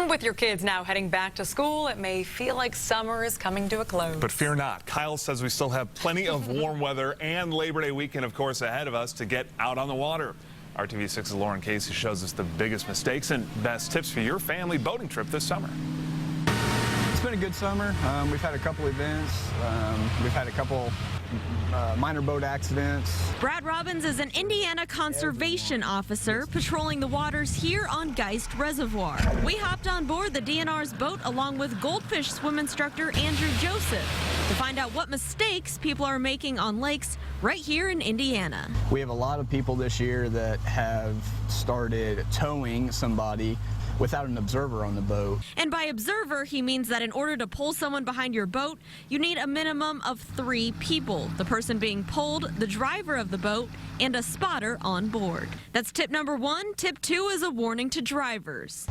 With your kids now heading back to school, it may feel like summer is coming to a close. But fear not. Kyle says we still have plenty of warm weather and Labor Day weekend, of course, ahead of us to get out on the water. RTV6's Lauren Casey shows us the biggest mistakes and best tips for your family boating trip this summer. It's been a good summer. We've had a couple events. We've had a couple minor boat accidents. Brad Robbins is an Indiana conservation officer patrolling the waters here on Geist Reservoir. We hopped on board the DNR's boat along with goldfish swim instructor Andrew Joseph to find out what mistakes people are making on lakes right here in Indiana. We have a lot of people this year that have started towing somebody without an observer on the boat. And by observer, he means that in order to pull someone behind your boat, you need a minimum of 3 people, the person being pulled, the driver of the boat, and a spotter on board. That's tip number 1. Tip 2 is a warning to drivers.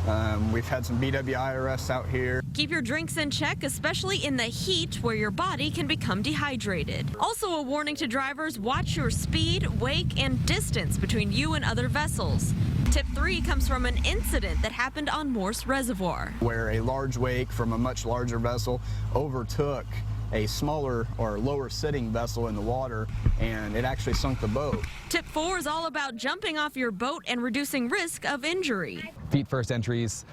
We've had some BWI arrests out here. Keep your drinks in check, especially in the heat where your body can become dehydrated. Also a warning to drivers, watch your speed, wake, and distance between you and other vessels. Tip 3 comes from an incident that happened on Morse Reservoir, where a large wake from a much larger vessel overtook a smaller or lower sitting vessel in the water, and it actually sunk the boat. Tip 4 is all about jumping off your boat and reducing risk of injury. Feet first entries,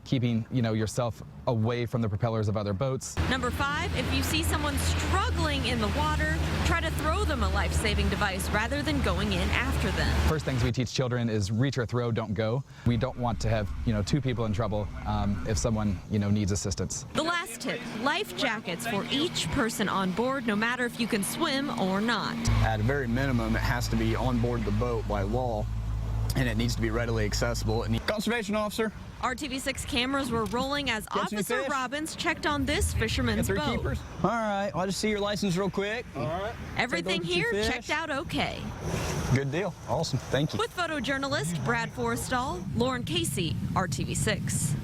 keeping yourself away from the propellers of other boats. Number 5, if you see someone struggling in the water, try to throw them a life-saving device rather than going in after them. First things we teach children is reach or throw, don't go. We don't want to have 2 people in trouble if someone needs assistance. The last tip, life jackets for each person on board, no matter if you can swim or not. At a very minimum, it has to be on board the boat by law, and it needs to be readily accessible. Conservation officer. RTV6 cameras were rolling as Officer Robbins checked on this fisherman's boat. Keepers? All right, I'll just see your license real quick. All right. Everything here checked out okay. Good deal. Awesome. Thank you. With photojournalist Brad Forrestal, Lauren Casey, RTV6.